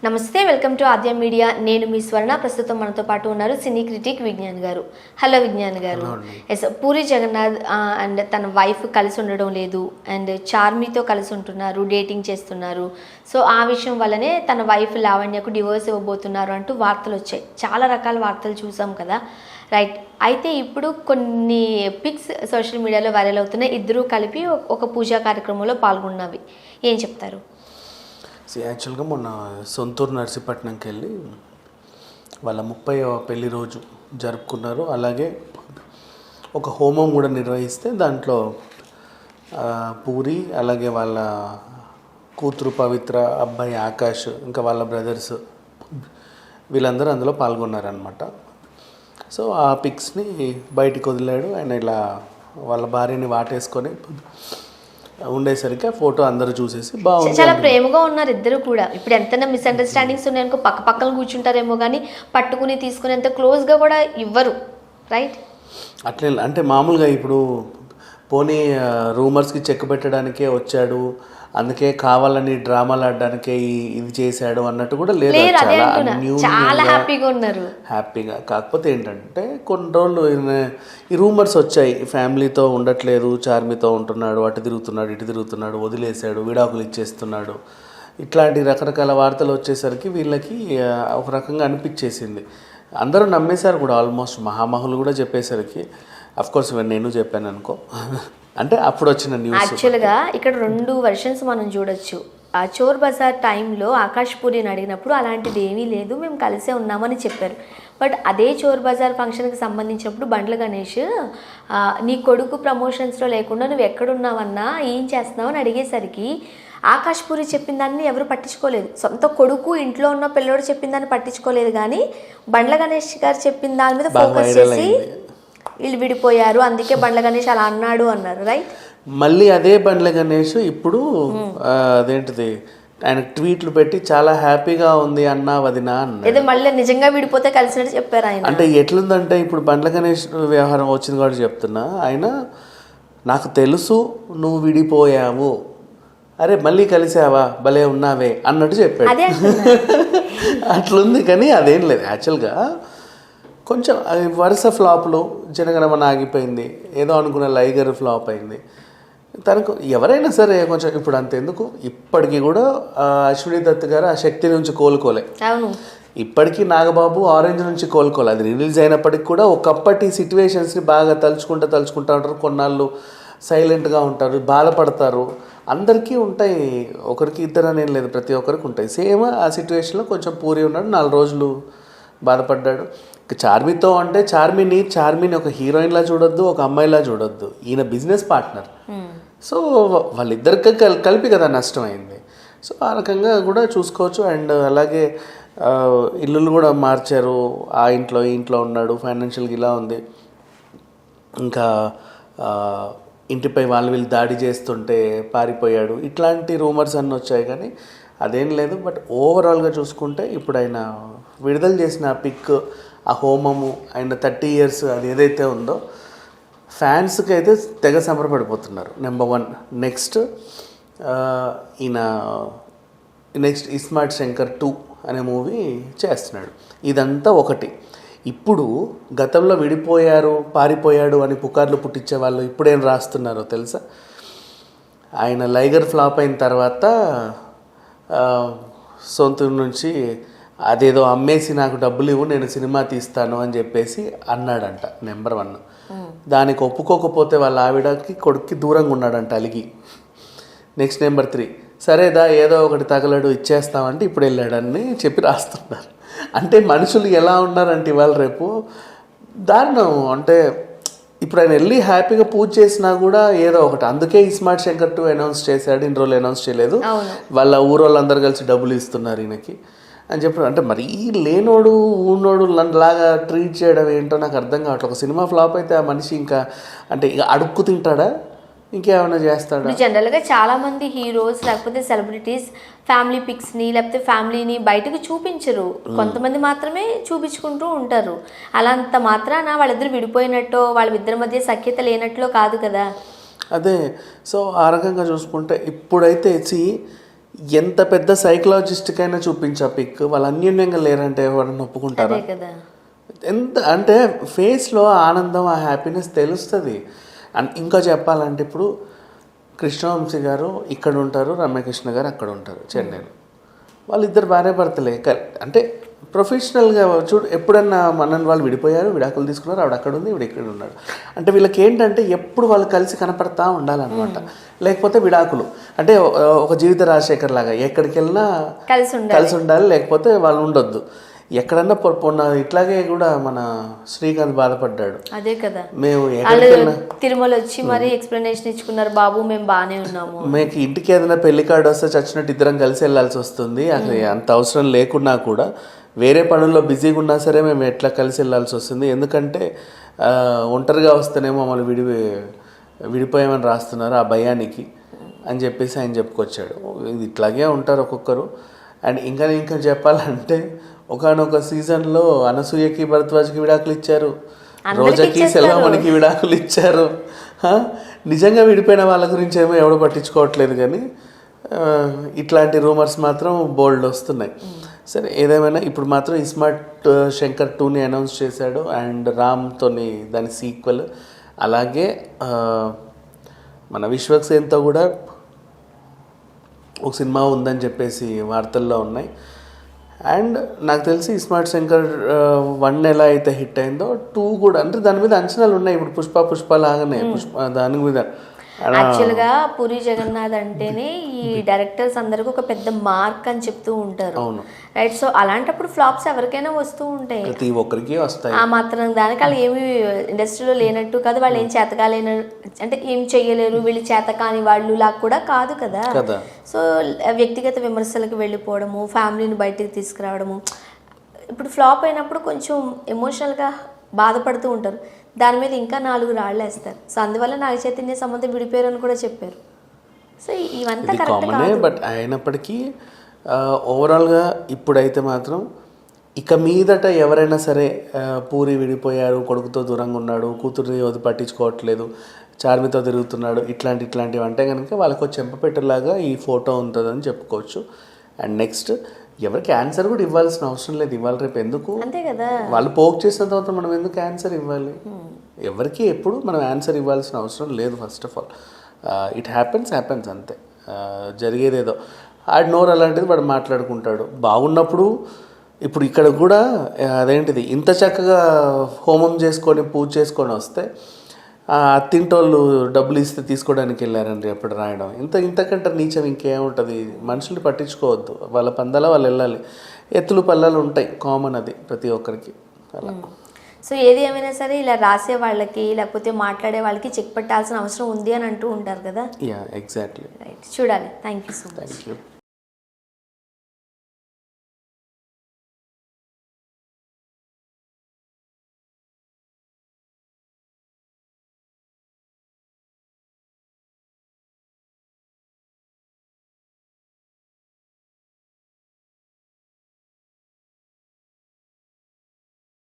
నమస్తే, welcome to Aadya media. నేను మీ స్వర్ణ. ప్రస్తుతం మనతో పాటు ఉన్నారు సినీ క్రిటిక్ విజ్ఞాన్ గారు. హలో విజ్ఞాన్ గారు. ఎస్, పూరి జగన్నాథ్ అండ్ తన వైఫ్ కలిసి ఉండడం లేదు అండ్ చార్మితో కలిసి ఉంటున్నారు, డేటింగ్ చేస్తున్నారు. సో ఆ విషయం వల్లనే తన వైఫ్ లావణ్యకు డివోర్స్ ఇవ్వబోతున్నారు అంటూ వార్తలు వచ్చాయి. చాలా రకాల వార్తలు చూసాం కదా, రైట్. అయితే ఇప్పుడు కొన్ని పిక్స్ సోషల్ మీడియాలో వైరల్ అవుతున్నాయి. ఇద్దరూ కలిపి ఒక పూజా కార్యక్రమంలో పాల్గొన్నవి. ఏం చెప్తారు? యాక్చువల్గా మొన్న సొంతూరు నర్సీపట్నంకి వెళ్ళి వాళ్ళ 30వ పెళ్లి రోజు జరుపుకున్నారు. అలాగే ఒక హోమం కూడా నిర్వహిస్తే దాంట్లో పూరి, అలాగే వాళ్ళ కూతురు పవిత్ర, అబ్బాయి ఆకాష్, ఇంకా వాళ్ళ బ్రదర్స్ వీళ్ళందరూ అందులో పాల్గొన్నారనమాట. సో ఆ పిక్స్ని బయటికి వదిలాడు. ఆయన ఇలా వాళ్ళ భార్యని వాటేసుకొని ఉండేసరికి ఆ ఫోటో అందరూ చూసేసి బాగుంది. చాలా ప్రేమగా ఉన్నారు ఇద్దరు కూడా. ఇప్పుడు ఎంతైనా మిస్అండర్స్టాండింగ్స్ ఉన్నాయనుకో పక్క పక్కన కూర్చుంటారేమో కానీ పట్టుకుని తీసుకుని ఎంత క్లోజ్గా కూడా ఇవ్వరు, రైట్? అట్లే అంటే మామూలుగా ఇప్పుడు పోనీ రూమర్స్కి చెక్ పెట్టడానికే వచ్చాడు, అందుకే కావాలని డ్రామాలు ఆడడానికే ఇది చేశాడు అన్నట్టు కూడా లేదు. చాలా హ్యాపీగా ఉన్నారు. హ్యాపీగా. కాకపోతే ఏంటంటే కొన్ని రోజులు ఈ రూమర్స్ వచ్చాయి, ఫ్యామిలీతో ఉండట్లేదు, చార్మితో ఉంటున్నాడు, అటు తిరుగుతున్నాడు, ఇటు తిరుగుతున్నాడు, వదిలేశాడు, విడాకులు ఇచ్చేస్తున్నాడు, ఇట్లాంటి రకరకాల వార్తలు వచ్చేసరికి వీళ్ళకి ఒక రకంగా అనిపించేసింది. అందరూ నమ్మేశారు కూడా, ఆల్మోస్ట్ మహామహులు కూడా చెప్పేసరికి. అఫ్కోర్స్ నేను చెప్పాను అనుకో, అంటే అప్పుడు వచ్చిన న్యూస్. యాక్చువల్గా ఇక్కడ 2 వెర్షన్స్ మనం చూడొచ్చు. ఆ చోర్ బజార్ టైంలో ఆకాష్ పూరిని అడిగినప్పుడు అలాంటిది ఏమీ లేదు, మేము కలిసే ఉన్నామని చెప్పారు. బట్ అదే చోర్ బజార్ ఫంక్షన్కి సంబంధించినప్పుడు బండ్ల గణేష్ నీ కొడుకు ప్రమోషన్స్లో లేకుండా నువ్వు ఎక్కడున్నావన్నా, ఏం చేస్తున్నావు అని అడిగేసరికి ఆకాష్ పూరి చెప్పిన దాన్ని ఎవరు పట్టించుకోలేదు. సొంత కొడుకు ఇంట్లో ఉన్న పిల్లోడు చెప్పిన దాన్ని పట్టించుకోలేదు, కానీ బండ్ల గణేష్ గారు చెప్పిన దాని మీద ఫోకస్ చేసి వీళ్ళు విడిపోయారు, అందుకే బండ్ల గణేష్ అలా అన్నాడు అన్నారు, రైట్? మళ్ళీ అదే బండ్ల గణేష్ ఇప్పుడు అదేంటిది ఆయన ట్వీట్లు పెట్టి చాలా హ్యాపీగా ఉంది అన్నా వదినా అన్న, మళ్ళీ నిజంగా విడిపోతే కలిసినట్టు చెప్పారు ఆయన. అంటే ఎట్లుందంటే ఇప్పుడు బండ్ల గణేష్ వ్యవహారం వచ్చింది కాబట్టి చెప్తున్నా, ఆయన నాకు తెలుసు నువ్వు విడిపోయావు, అరే మళ్ళీ కలిసావా, భలే ఉన్నావే అన్నట్టు చెప్పాడు. అట్లుంది, కానీ అదేం లేదు. యాక్చువల్గా కొంచెం వరుస ఫ్లాప్లు, జనగణమన ఆగిపోయింది, ఏదో అనుకున్న లైగర్ ఫ్లాప్ అయింది. తనకు ఎవరైనా సరే కొంచెం ఇప్పుడు అంతెందుకు, ఇప్పటికీ కూడా అశ్విని దత్ గారు ఆ శక్తి నుంచి కోలుకోలే. ఇప్పటికీ నాగబాబు ఆరెంజ్ నుంచి కోలుకోలే. అది రిలీజ్ అయినప్పటికీ కూడా ఒకప్పటి సిచ్యువేషన్స్ని బాగా తలుచుకుంటూ ఉంటారు. కొన్నాళ్ళు సైలెంట్గా ఉంటారు, బాధపడతారు. అందరికీ ఉంటాయి, ఒకరికి ఇద్దరు అనేం లేదు, ప్రతి ఒక్కరికి ఉంటాయి. సేమ్ ఆ సిచ్యువేషన్లో కొంచెం పూరి ఉన్నాడు, 4 రోజులు బాధపడ్డాడు. చార్మితో అంటే చార్మిని ఒక హీరోయిన్లా చూడొద్దు, ఒక అమ్మాయిలా చూడొద్దు. ఈయన బిజినెస్ పార్ట్నర్. సో వాళ్ళిద్దరికి కలిపి కదా నష్టమైంది. సో ఆ రకంగా కూడా చూసుకోవచ్చు. అండ్ అలాగే ఇల్లులు కూడా మార్చారు, ఆ ఇంట్లో ఈ ఇంట్లో ఉన్నాడు, ఫైనాన్షియల్గా ఇలా ఉంది. ఇంకా ఇంటిపై వీళ్ళు దాడి చేస్తుంటే పారిపోయాడు, ఇట్లాంటి రూమర్స్ అన్నీ వచ్చాయి, కానీ అదేం లేదు. బట్ ఓవరాల్గా చూసుకుంటే ఇప్పుడు ఆయన విడుదల చేసిన ఆ పిక్, ఆ హోమము, ఆయన 30 years అది ఏదైతే ఉందో ఫ్యాన్స్కి అయితే తెగ సంబరపడిపోతున్నారు. నెంబర్ 1. నెక్స్ట్ ఇస్మార్ట్ శంకర్ 2 అనే మూవీ చేస్తున్నాడు. ఇదంతా ఒకటి. ఇప్పుడు గతంలో విడిపోయారు, పారిపోయాడు అని పుకార్లు పుట్టించే వాళ్ళు ఇప్పుడేం రాస్తున్నారో తెలుసా? ఆయన లైగర్ ఫ్లాప్ అయిన తర్వాత సొంత నుంచి అదేదో అమ్మేసి నాకు డబ్బులు ఇవ్వు, నేను సినిమా తీస్తాను అని చెప్పేసి అన్నాడంట. నెంబర్ 1. దానికి ఒప్పుకోకపోతే వాళ్ళ ఆవిడకి కొడుక్కి దూరంగా ఉన్నాడంట అలిగి. నెక్స్ట్ నెంబర్ 3, సరేదా ఏదో ఒకటి తగలడు ఇచ్చేస్తామంటే ఇప్పుడు వెళ్ళాడని చెప్పి రాస్తున్నారు. అంటే మనుషులు ఎలా ఉన్నారంటే ఇవాళ రేపు దారుణం. అంటే ఇప్పుడు ఆయన వెళ్ళి హ్యాపీగా పూజ చేసినా కూడా ఏదో ఒకటి. అందుకే ఇస్మార్ట్ శంకర్ 2 అనౌన్స్ చేశాడు, ఇన్ని రోజులు అనౌన్స్ చేయలేదు. వాళ్ళ ఊరోళ్ళందరూ కలిసి డబ్బులు ఇస్తున్నారు ఈయనకి అని చెప్పారు. అంటే మరీ లేనోడు ఊనోడు లాగా ట్రీట్ చేయడం ఏంటో నాకు అర్థం కావట్లేదు. ఒక సినిమా ఫ్లాప్ అయితే ఆ మనిషి ఇంకా అంటే ఇక అడుక్కు తింటాడా, ఇంకేమైనా చేస్తాడా? జనరల్గా చాలా మంది హీరోస్ లేకపోతే సెలబ్రిటీస్ ఫ్యామిలీ పిక్స్ని లేకపోతే ఫ్యామిలీని బయటకు చూపించరు, కొంతమంది మాత్రమే చూపించుకుంటూ ఉంటారు. అలా అంత మాత్రాన వాళ్ళిద్దరు విడిపోయినట్టో వాళ్ళిద్దరి మధ్య సఖ్యత లేనట్లో కాదు కదా. అదే. సో ఆ రకంగా చూసుకుంటే ఇప్పుడైతే ఎంత పెద్ద సైకలాజిస్ట్కైనా చూపించా పిక్, వాళ్ళు అన్యోన్యంగా లేరంటే ఎవరన్నా ఒప్పుకుంటారా? అదే కదా. ఎంత అంటే ఫేస్లో ఆనందం, ఆ హ్యాపీనెస్ తెలుస్తుంది. ఇంకా చెప్పాలంటే ఇప్పుడు కృష్ణవంశీ గారు ఇక్కడ ఉంటారు, రమ్యకృష్ణ గారు అక్కడ ఉంటారు చెన్నైలో. వాళ్ళిద్దరు భార్య భర్తలే. అంటే ప్రొఫెషనల్గా చూడు, ఎప్పుడన్నా మనని వాళ్ళు విడిపోయారు, విడాకులు తీసుకున్నారు, ఆవిడ అక్కడ ఉంది, ఈవిడ ఇక్కడ ఉన్నాడు. అంటే వీళ్ళకి ఏంటంటే ఎప్పుడు వాళ్ళు కలిసి కనపడతా ఉండాలన్నమాట. లేకపోతే విడాకులు అంటే ఒక జీవిత రాజశేఖర్ లాగా ఎక్కడికి వెళ్ళినా కలిసి ఉండాలి, లేకపోతే వాళ్ళు ఉండొద్దు. ఎక్కడన్నా పొన్న ఇట్లాగే కూడా మన శ్రీకాంత్ బాధపడ్డాడు. అదే కదా, మేము తిరుమల వచ్చి మరి ఎక్స్ప్లెనేషన్ ఇచ్చుకున్నారు, బాబు మేము బాగానే ఉన్నాము, మీకు ఇంటికి ఏదైనా పెళ్లి కార్డు వస్తే చచ్చినట్టు ఇద్దరం కలిసి వెళ్ళాల్సి వస్తుంది, అసలు అంత అవసరం లేకున్నా కూడా వేరే పనుల్లో బిజీగా ఉన్నా సరే మేము ఎట్లా కలిసి వెళ్ళాల్సి వస్తుంది, ఎందుకంటే ఒంటరిగా వస్తేనేమో మమ్మల్ని విడిపోయామని రాస్తున్నారు ఆ భయానికి అని చెప్పేసి ఆయన చెప్పుకొచ్చాడు. ఇది ఇట్లాగే ఉంటారు ఒక్కొక్కరు. అండ్ ఇంకా చెప్పాలంటే ఒకనొక సీజన్లో అనసూయకి భరద్వాజ్కి విడాకులు ఇచ్చారు, రోజాకి సెల్వమణికి విడాకులు ఇచ్చారు. నిజంగా విడిపోయిన వాళ్ళ గురించి ఏమో ఎవడో పట్టించుకోవట్లేదు, కానీ ఇట్లాంటి రూమర్స్ మాత్రం బోల్డ్ వస్తున్నాయి. సరే ఏదేమైనా ఇప్పుడు మాత్రం ఇస్మార్ట్ శంకర్ 2ని అనౌన్స్ చేశాడు, అండ్ రామ్తోని దాని సీక్వెల్. అలాగే మన విశ్వక్సేన్తో కూడా ఒక సినిమా ఉందని చెప్పేసి వార్తల్లో ఉన్నాయి. అండ్ నాకు తెలిసి స్మార్ట్ శంకర్ 1 ఎలా అయితే హిట్ అయిందో 2 కూడా, అంటే దాని మీద అంచనాలు ఉన్నాయి. ఇప్పుడు పుష్ప లాగానే దాని మీద యాక్చువల్గా పూరి జగన్నాథ్ అంటేనే ఈ డైరెక్టర్స్ అందరికి ఒక పెద్ద మార్క్ అని చెప్తూ ఉంటారు, రైట్? సో అలాంటప్పుడు ఫ్లాప్స్ ఎవరికైనా వస్తూ ఉంటాయి, ప్రతి ఒక్కరికి వస్తాయి. ఆ మాత్రం దానికి వాళ్ళు ఏమి ఇండస్ట్రీలో లేనట్టు కాదు, వాళ్ళు ఏం చేతకాలేన అంటే ఏం చెయ్యలేరు, వీళ్ళు చేతకాని వాళ్ళు లాగా కూడా కాదు కదా. సో వ్యక్తిగత విమర్శలకు వెళ్ళిపోవడము, ఫ్యామిలీని బయటికి తీసుకురావడము, ఇప్పుడు ఫ్లాప్ అయినప్పుడు కొంచెం ఎమోషనల్గా బాధపడుతూ ఉంటారు, దాని మీద ఇంకా 4 రాళ్ళు వేస్తారు. సో అందువల్ల నాగ చైతన్య సంబంధం విడిపోయారు అని కూడా చెప్పారు. సో ఇవంతా కామనే. బట్ అయినప్పటికీ ఓవరాల్గా ఇప్పుడైతే మాత్రం ఇక మీదట ఎవరైనా సరే పూరి విడిపోయారు, కొడుకుతో దూరంగా ఉన్నాడు, కూతుర్ని వదిలి పట్టించుకోవట్లేదు, చార్మితో తిరుగుతున్నాడు, ఇట్లాంటివి అంటే కనుక వాళ్ళకు చెంపపెట్టేలాగా ఈ ఫోటో ఉంటుందని చెప్పుకోవచ్చు. అండ్ నెక్స్ట్ ఎవరికి ఆన్సర్ కూడా ఇవ్వాల్సిన అవసరం లేదు, ఇవ్వాలి రేపు ఎందుకు, అంతే కదా. వాళ్ళు పోక్ చేసిన తర్వాత మనం ఎందుకు ఆన్సర్ ఇవ్వాలి? ఎవరికి ఎప్పుడు మనం ఆన్సర్ ఇవ్వాల్సిన అవసరం లేదు. First of all it happens అంతే. జరిగేదేదో ఆడి నోరు అలాంటిది వాడు మాట్లాడుకుంటాడు. బాగున్నప్పుడు ఇప్పుడు ఇక్కడ కూడా అదేంటిది ఇంత చక్కగా హోమం చేసుకొని పూజ చేసుకొని వస్తే అత్తింటోళ్ళు డబ్బులు ఇస్తే తీసుకోవడానికి వెళ్ళారండి అప్పుడు రాయడం. ఇంతకంటే నీచం ఇంకేముంటుంది? మనుషుల్ని పట్టించుకోవద్దు, వాళ్ళ పందాల వాళ్ళు వెళ్ళాలి. ఎత్తులు పల్లాలు ఉంటాయి, కామన్, అది ప్రతి ఒక్కరికి అలా. సో ఏది ఏమైనా సరే ఇలా రాసే వాళ్ళకి లేకపోతే మాట్లాడే వాళ్ళకి చెక్ పెట్టాల్సిన అవసరం ఉంది అని అంటూ ఉంటారు కదా. Yeah, exactly. రైట్, చూడాలి. Thank you so much. Thank you.